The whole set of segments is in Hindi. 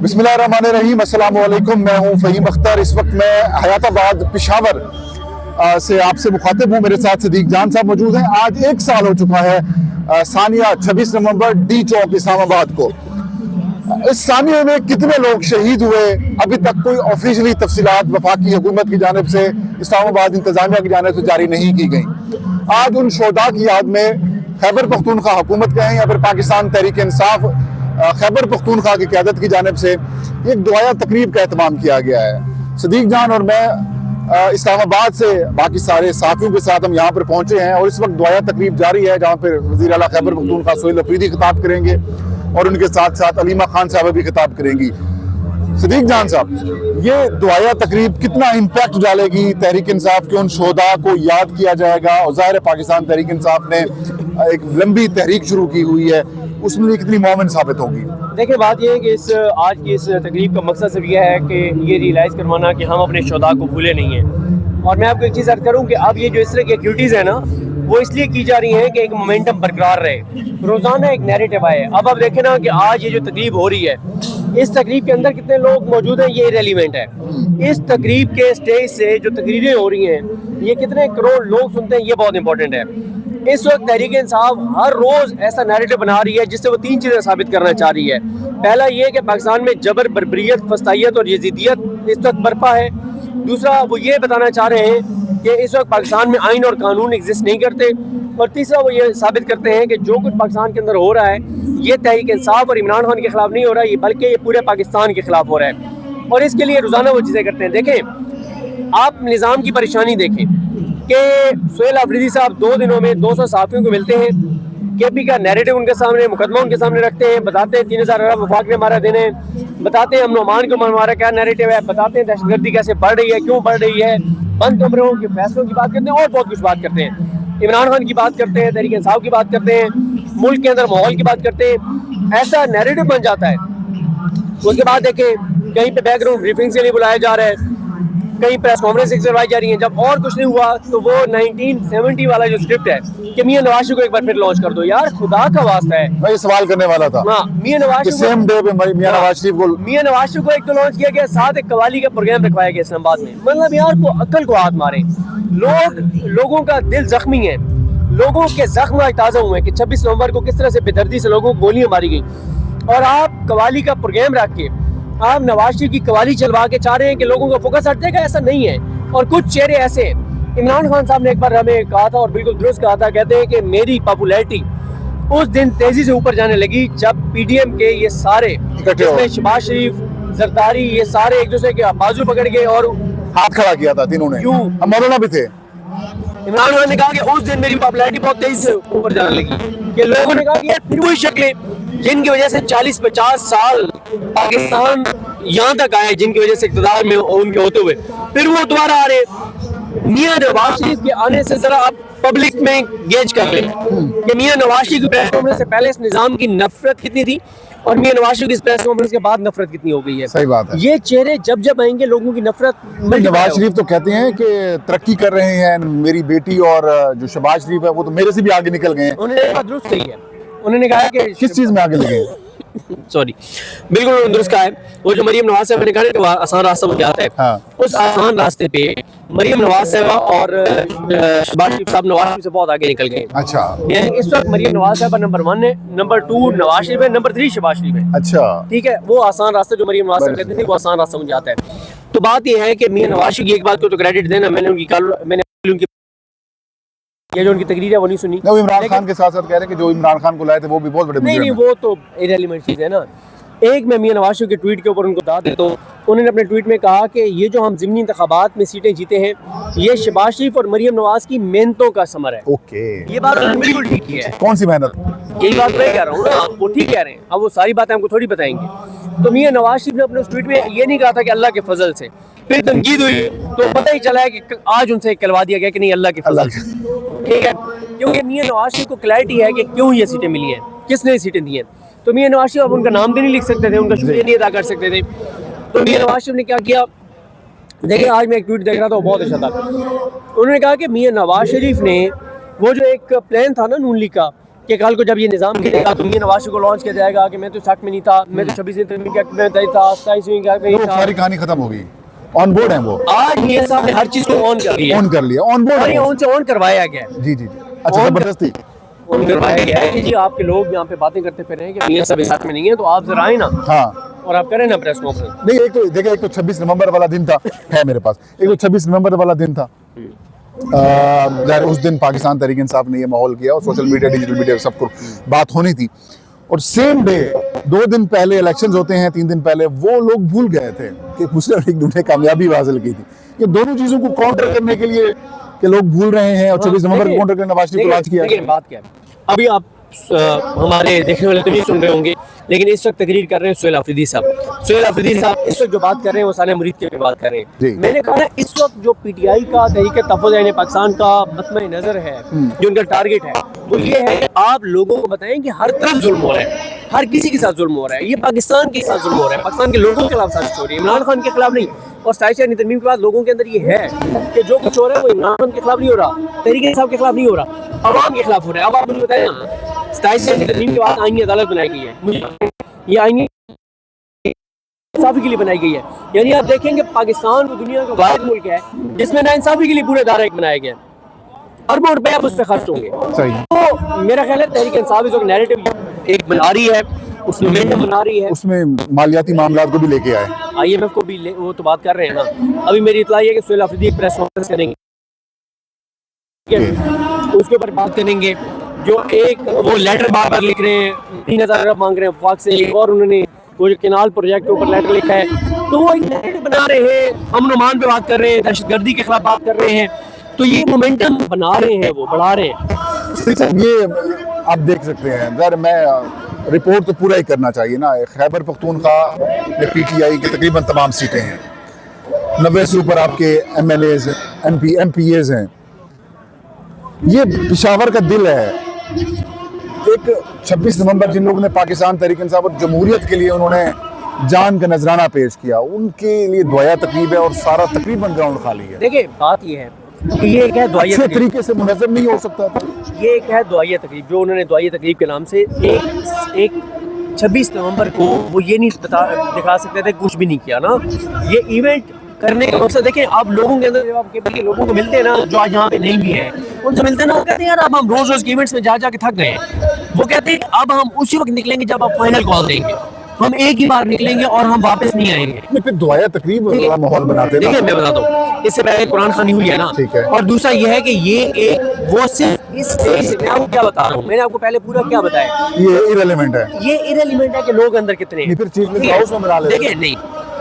बिस्मिल्लाहिर्रहमानिर्रहीम, अस्सलाम वालेकुम। मैं हूं फ़हीम अख्तर। इस वक्त मैं हयाताबाद पेशावर से आपसे मुखातिब हूं। मेरे साथ सदीक जान साहब मौजूद हैं। आज 1 साल हो चुका है सानिया 26 नवंबर डी चौक इस्लामाबाद को। इस सानिया में कितने लोग शहीद हुए, अभी तक कोई ऑफिशियली तफसीलात वफाकी हुकूमत की जानिब से, इस्लामाबाद इंतजामिया की जानिब से जारी नहीं की गई। आज उन शोहदा की याद में खैबर पख्तूनख्वा हुकूमत कहें या फिर पाकिस्तान तहरीक इंसाफ खैबर पख्तूनख्वा की क़यादत की जानिब से एक दुआया तकरीब का एहतमाम किया गया है। सदीक जान और मैं इस्लामाबाद से बाकी सारे साथियों के साथ हम यहाँ पर पहुँचे हैं और इस वक्त दुआया तकरीब जारी है, जहाँ पर वज़ीर आला खैबर पख्तूनख्वा सोहेल अफरीदी खिताब करेंगे और उनके साथ साथ अलीमा खान साहब भी खिताब करेंगी। सदीक जान साहब, ये दुआया तकरीब कितना इम्पैक्ट डालेगी तहरीक इंसाफ के उन शोहदा को याद किया जाएगा, और ज़ाहिर है पाकिस्तान तहरीक इंसाफ ने एक लंबी तहरीक शुरू की हुई है, उसमें कितनी मोमिन साबित होगी? देखिए, बात यह है कि आज की इस तकरीब का मकसद सिर्फ यह है कि ये रियलाइज़ करवाना कि हम अपने शोहदा को भूले नहीं हैं। और मैं आपको एक चीज़ अर्ज़ करूँ कि अब ये जो इस तरह की एक्टिविटीज़ है ना, वो इसलिए की जा रही हैं कि एक मोमेंटम बरकरार रहे, रोज़ाना एक नैरेटिव आए। अब आप देखें ना कि आज ये जो तकरीब हो रही है, इस तकरीब के अंदर कितने लोग मौजूद हैं ये रेलिवेंट है। इस तकरीब के स्टेज से जो तकरीरें हो रही हैं, ये कितने करोड़ लोग सुनते हैं, ये बहुत इंपॉर्टेंट है। इस वक्त तहरीक इंसाफ हर रोज़ ऐसा नैरेटिव बना रही है जिससे वो 3 चीज़ें साबित करना चाह रही है। पहला ये कि पाकिस्तान में जबर, बर्बरियत, फस्तायत और यजीदियत इस वक्त बर्पा है। दूसरा, वो ये बताना चाह रहे हैं कि इस वक्त पाकिस्तान में आइन और कानून एग्जिस्ट नहीं करते। और तीसरा, वो ये साबित करते हैं कि जो कुछ पाकिस्तान के अंदर हो रहा है, ये तहरीक इंसाफ और इमरान खान के खिलाफ नहीं हो रहा है, बल्कि ये पूरे पाकिस्तान के खिलाफ हो रहा है। और इसके लिए रोज़ाना वो चीज़ें करते हैं। देखें, आप निज़ाम की परेशानी देखें कि सोहेल अफरीदी साहब 2 दिनों में 200 साथियों को मिलते हैं, केपी का नैरेटिव उनके सामने, मुकदमा उनके सामने रखते हैं, बताते हैं 3000 अरब वफाक ने मारा देने, बताते हैं अमन ओमान को हमारा क्या नैरेटिव है, बताते हैं दहशतगर्दी कैसे बढ़ रही है, क्यों बढ़ रही है, बंद कमरों के फैसलों की बात करते हैं और बहुत कुछ बात करते हैं। इमरान खान की बात करते हैं, तहरीक इंसाफ की बात करते हैं, मुल्क के अंदर माहौल की बात करते हैं। ऐसा नैरेटिव बन जाता है। उसके बाद देखें, कहीं पे बैकग्राउंड ब्रीफिंग के लिए बुलाया जा रहा है, कहीं प्रेस कॉन्फ्रेंस करवाई जा रही है। जब और कुछ नहीं हुआ तो वो 1970 वाला जो स्क्रिप्ट है कि मियां नवाज शरीफ को एक बार फिर लॉन्च कर दो। यार, खुदा का वास्ता है, मैं ये सवाल करने वाला था। हाँ, मियां नवाज सेम डे पे मियां नवाज शरीफ को एक तो लॉन्च किया गया, साथ एक कवाली का प्रोग्राम रखवाया गया इस्लामाबाद में। मतलब यार, को अक्ल को हाथ मारे लोगों का दिल जख्मी है, लोगों के जख्म आज ताज़ा हुए कि 26 नवंबर को किस तरह से बेदर्दी से लोगों को गोलियां मारी गई, और आप कवाली का प्रोग्राम रख के आप नवाज शरीफ की कवाली चलवा के चाह रहे हैं कि लोगों का फोकस हट जाएगा। ऐसा नहीं है। और कुछ चेहरे ऐसे हैं, इमरान खान साहब ने एक बार हमें कहा था और बिल्कुल दुरुस्त कहा था, कहते हैं कि मेरी पॉपुलैरिटी उस दिन तेजी से ऊपर जाने लगी जब पीडीएम के ये सारे, जिसमें शहबाज शरीफ, जरदारी, ये सारे एक दूसरे के बाजू पकड़ के और हाथ खड़ा किया था तीनों ने। क्यों? हम मौलाना भी थे। इमरान खान ने कहा कि उस दिन मेरी पॉपुलैरिटी बहुत तेजी से ऊपर जाने लगी कि लोगों ने कहा कि यार फिर वही शक्लें जिनकी वजह से 40-50 साल पाकिस्तान यहाँ तक आए, जिनकी वजह से इक़्तिदार में उनके होते हुए फिर वो दोबारा आ रहे। मियां नवाज शरीफ के आने से जरा आप पब्लिक में गेज कर लें कि मियां नवाज शरीफ की प्रेस कॉन्फ्रेंस से पहले इस निज़ाम की नफरत कितनी थी और मियां नवाज शरीफ की इस प्रेस कॉन्फ्रेंस के बाद नफरत कितनी हो गई है। सही बात है। ये चेहरे जब जब आएंगे लोगों की नफरत। नवाज शरीफ तो कहते हैं कि तरक्की कर रहे हैं, मेरी बेटी और जो शहबाज शरीफ है वो तो मेरे से भी आगे निकल गए हैं। उन्होंने दुरुस्त कही है, उन्होंने कहा कि किस चीज में आगे लगे सॉरी, बिल्कुल दुरुस्त कहा है। वो जो मरियम नवाज साहब ने कहा आसान रास्ता मुझे आता है, हाँ। उस आसान रास्ते पे मरियम नवाज साहबा और शहबाज शरीफ साहब नवाज शरीफ से बहुत आगे निकल गए। अच्छा, इस वक्त मरियम नवाज साहबा नंबर 1 है, नंबर 2 नवाज शरीफ है, नंबर 3 शहबाज शरीफ है। अच्छा, ठीक है, वो आसान रास्ता जो मरियम नवाज साहब कहते थे वो आसान रास्ता मुझे आता है। तो बात यह है कि मियां नवाज शरीफ की एक बात को तो क्रेडिट देना, मैंने उनकी ये जो उनकी तकरीर है वो नहीं सुनी। वो इमरान खान के साथ साथ कह रहे हैं कि जो इमरान खान को लाए थे वो भी बहुत बड़े नहीं, वो तो इररिलेवेंट चीज़ है ना। एक मैं मियां नवाज शरीफ के ट्वीट के ऊपर उनको बता देता हूँ। उन्होंने अपने ट्वीट में कहा कि ये जो हम ज़िमनी इंतखाबात में सीटें जीते हैं, ये शहबाज शरीफ और मरियम नवाज की मेहनतों का समर है। ओके, ये बात बिल्कुल ठीक है। कौन सी मेहनत? यही बात मैं कह रहा हूँ ना, वो ठीक कह रहे हैं। अब वो सारी बातें हमको थोड़ी बताएंगे। तो मियां नवाज शरीफ ने अपने उस ट्वीट में ये नहीं कहा था कि अल्लाह के फजल से, फिर तनकीद हुई तो पता ही चला है कि आज उनसे कहलवा दिया गया कि नहीं, अल्लाह के फजल से। ठीक है, क्योंकि मियां नवाज शरीफ को क्लैरिटी है कि क्यों ये सीटें मिली हैं, किसने सीटें दी हैं। तो मियां नवाज शरीफ अब उनका नाम भी नहीं लिख सकते थे, उनका शुक्रिया नहीं अदा कर सकते थे। तो मियां नवाज शरीफ ने क्या किया, देखिए आज मैं एक ट्वीट देख रहा था, बहुत अच्छा था। उन्होंने कहा कि मियां नवाज शरीफ ने वो जो एक प्लान था ना नून लीग का, कि कल को जब ये निज़ाम गिरेगा तो ये नवाज शरीफ को लॉन्च किया जाएगा कि मैं तो शक में नहीं था, मैं तो 26वीं तरमीम क्या मैं तय था, 27वीं क्या वो सारी कहानी खत्म हो गई, ऑन बोर्ड है वो। आज मियां साहब ने हर चीज को ऑन कर लिया, ऑन कर लिया, ऑन बोर्ड और है ये वो। ऑन से ऑन करवाया गया है। जी जी जी, अच्छा, जबरदस्ती ऑन करवाया गया है कि जी आपके लोग यहाँ पे बातें करते फिर रहे हैं कि मियां साहब इस साथ में नहीं है, तो आप जरा आए ना हाँ। और आप करें ना प्रेस कॉन्फ्रेंस। नहीं, एक तो देखिए, एक तो 26 नवंबर वाला दिन था, है मेरे पास, एक तो 26 नवंबर वाला दिन था। ज़ाहिर उस दिन पाकिस्तान तहरीक इंसाफ ने ये माहौल किया और सोशल मीडिया, डिजिटल मीडिया सबको बात होनी थी। और सेम डे 2 दिन पहले इलेक्शंस होते हैं, 3 दिन पहले वो लोग भूल गए थे कि मुस्लिम लीग ने कामयाबी हासिल की थी। ये दोनों चीज़ों को काउंटर करने के लिए कि लोग भूल रहे हैं और 26 नवंबर को काउंटर करने नवाज शरीफ को लॉन्च किया। लेकिन बात क्या है, अभी आप हमारे देखने वाले तो नहीं सुन रहे होंगे, लेकिन इस वक्त तकरीर कर रहे हैं सुहेल अफरीदी साहब। सुहेल अफरीदी साहब इस वक्त जो बात कर रहे हैं वो सानिया मुरीद की बात कर रहे हैं। मैंने कहा ना, इस वक्त जो पीटीआई का तहरीक तहफ़्फ़ुज़ यानी पाकिस्तान का मतमे नज़र है, जो उनका टारगेट है, वो ये है कि आप लोगों को बताएं कि हर तरफ जुल्म हो रहा है, हर किसी के साथ जुल्म हो रहा है, ये पाकिस्तान के साथ जुल्म हो रहा है, पाकिस्तान के लोगों के खिलाफ साजिश हो रही है, इमरान खान के खिलाफ नहीं। और 27 तरमीम के बाद लोगों के अंदर ये है कि जो कुछ हो रहा है वो इमरान खान के खिलाफ नहीं हो रहा, तहरीक इंसाफ के खिलाफ नहीं हो रहा, अवाम के खिलाफ हो रहा है। अब आप मुझे बताएं ना, 27 तरमीम के बाद आईनी अदालत बनाई गई है, मुझे ये आईनी इंसाफी के लिए बनाई गई है। यानी आप देखेंगे पाकिस्तान को दुनिया का वाहिद मुल्क है जिसमें नाइंसाफी के लिए पूरे दायरा एक बनाया गया है, अरबों रुपए अब उस पर खर्च होंगे। सही। तो मेरा ख्याल है तहरीक इंसाफ इस वक्त नैरेटिव एक बना रही है, उसमें बना रही है, उसमें मालियाती मामलात को भी लेके आए, IMF को भी वो तो बात कर रहे हैं ना। अभी मेरी इत्तला है कि सुहेल अफरीदी एक प्रेस कॉन्फ्रेंस करेंगे, उसके ऊपर बात करेंगे। जो एक वो लेटर बार बार लिख रहे हैं, 3000 अरब मांग रहे हैं वफाक से, एक और उन्होंने वो जो केनाल प्रोजेक्ट के ऊपर लेटर लिखा है, तो वो एक नैरेटिव बना रहे हैं, अमन अमान पे बात कर रहे हैं, दहशतगर्दी के खिलाफ बात कर रहे हैं, तो ये मोमेंटम बना रहे हैं, वो बढ़ा रहे हैं। ये आप देख सकते हैं। ज़रा मैं रिपोर्ट तो पूरा ही करना चाहिए ना। खैबर पख्तूनख्वा में PTI की तकरीबन तमाम सीटें हैं, 90 से ऊपर आपके MLAs MPAs हैं। ये पेशावर का दिल है। एक 26 नवंबर जिन लोगों ने पाकिस्तान तहरीक इंसाफ और जमहूरियत के लिए उन्होंने जान का नजराना पेश किया, उनके लिए दुआया तकरीब है और सारा तकरीबन ग्राउंड खाली है। देखिए बात ये है कि ये एक है दुआया अच्छे तरीके से मुनज़्ज़म नहीं हो सकता था। ये एक है दुआया तकरीब, जो उन्होंने दुआया तकरीब के नाम से एक 26 नवंबर को वो ये नहीं दिखा सकते थे कुछ भी नहीं किया ना। ये इवेंट करने का मकसद देखें, आप लोगों के अंदर जब आप लोगों को मिलते हैं ना, जो आज यहाँ पे नहीं भी है, उनसे मिलते हैं ना, वो कहते हैं यार अब हम रोज रोज के इवेंट्स में जा के थक गए हैं। वो कहते हैं अब हम उसी वक्त निकलेंगे जब आप फाइनल कॉल देंगे, हम एक ही बार निकलेंगे और हम वापस नहीं आएंगे। फिर दुआया तकरीब वाला माहौल बनाते हैं। देखिए मैं बता दूं, इससे पहले कुरान खानी हुई है ना, ठीक है। और दूसरा ये है कि ये एक वो सिर्फ इस मैं आपको क्या बता रहा हूँ, मैंने आपको पहले पूरा क्या बताया, ये इररिलेवेंट है। ये इररिलेवेंट है कि लोग अंदर कितने हैं। फिर चीफ मिनिस्टर हाउस में मिला लेते हैं। देखिए नहीं,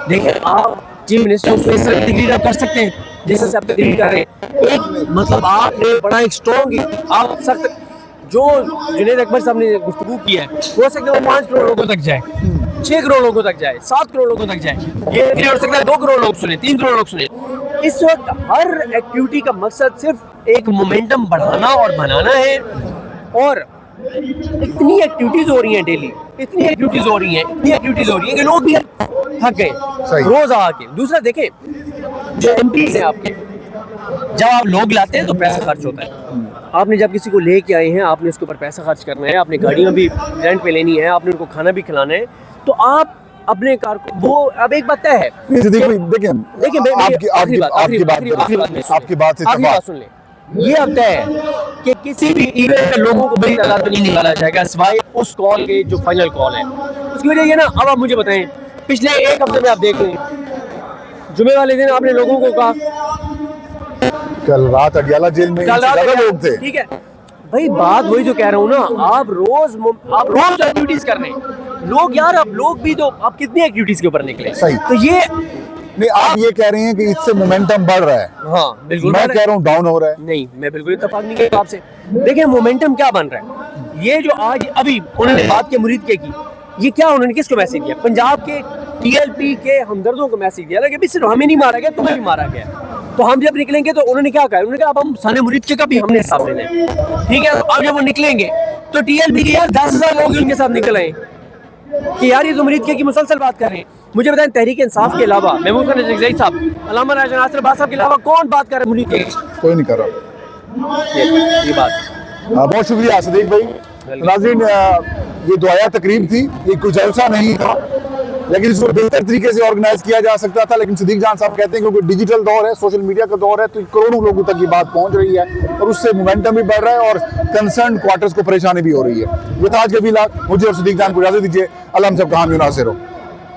देखिए आप चीफ मिनिस्टर से इस तरह डिग्री कर सकते हैं जैसे से आप डिग्री कर रहे हैं। एक मतलब आपने बड़ा एक स्ट्रॉन्ग, आप सख्त, जो जुनैद अकबर साहब ने गुफ्तगू की है, हो सकता है वो 5 करोड़ लोगों तक जाए, 6 करोड़ लोगों तक जाए, 7 करोड़ लोगों तक जाए। ये नहीं हो सकता 2 करोड़ लोग सुने, 3 करोड़ लोग सुने। इस वक्त हर एक्टिविटी का मकसद सिर्फ एक मोमेंटम बढ़ाना और बनाना है, और इतनी एक्टिविटीज हो रही हैं डेली, इतनी एक्टिविटीज हो रही हैं कि लोग भी थक गए रोज आके। दूसरा देखें, जो MPs हैं आपके, जब आप लोग लाते हैं तो पैसा खर्च होता है। आपने जब किसी को लेके आए हैं, आपने उसके ऊपर पैसा खर्च करना है, आपने गाड़ियाँ भी रेंट पे लेनी है, आपने उनको खाना भी खिलाना है, तो आप अपने कार को वो अब एक बात है। देखिए आपकी बात सुन ले, ये अब तय है कि किसी भी इवेंट में लोगों को बड़ी तादाद में नहीं निकाला जाएगा सिवाय उस कॉल के जो फाइनल कॉल है। उसकी वजह ये ना, अब आप मुझे बताएं, पिछले एक हफ्ते में आप देख लें, जुमे वाले दिन आपने लोगों को कहा, कल रात अडियाला जेल में ज्यादा लोग थे। ठीक है भाई, बात वही जो कह रहा हूँ ना, आप रोज एक्टिविटीज कर रहे हैं लोग, यार अब लोग भी तो आप कितनी एक्टिविटीज के ऊपर निकले। सही। तो ये नहीं, आप ये कह रहे हैं कि इससे मोमेंटम बढ़ रहा है। हाँ बिल्कुल, मैं कह रहा हूँ डाउन हो रहा है। नहीं, मैं बिल्कुल इत्तेफाक नहीं करता आपसे। देखिए मोमेंटम क्या बन रहा है, ये जो आज अभी उन्होंने बात के मुरीद के की, ये क्या उन्होंने किसको मैसेज दिया? पंजाब के TLP के हमदर्दों को मैसेज दिया कि सिर्फ हमें नहीं मारा गया, तुम्हें भी मारा गया। तो हम जब निकलेंगे तो उन्होंने क्या कहा, उन्होंने कहा अब हम सानिया मुरीद के का भी हमने हिसाब लेना है। ठीक है, अब जब वो निकलेंगे तो TLP के यार 10,000 लोग उनके साथ निकल आए कि यार ये तो मुरीद के की मुसलसल बात कर रहे हैं। मुझे बताएं, तहरीक इंसाफ के अलावा महमूद खान जगज़ई साहब, अल्लामा राजा नासिर अब्बास साहब के अलावा कौन बात कर रहा है मुरीद के? कोई नहीं कर रहा। ये बात। बहुत शुक्रिया सदीक भाई। नाज़रीन, ये दुआया तकरीब थी, ये कोई जलसा नहीं था, लेकिन इसको बेहतर तरीके से ऑर्गेनाइज किया जा सकता था। लेकिन सिद्दीक जान साहब कहते हैं क्योंकि डिजिटल दौर है, सोशल मीडिया का दौर है, तो करोड़ों लोगों तक ये बात पहुंच रही है और उससे मोमेंटम भी बढ़ रहा है और कंसर्न क्वार्टर्स को परेशानी भी हो रही है। ये था आज के व्लॉग। मुझे और सिद्दीक जान को इजाजत दीजिए। अल्लाह हम सब का हामी नासिर हो।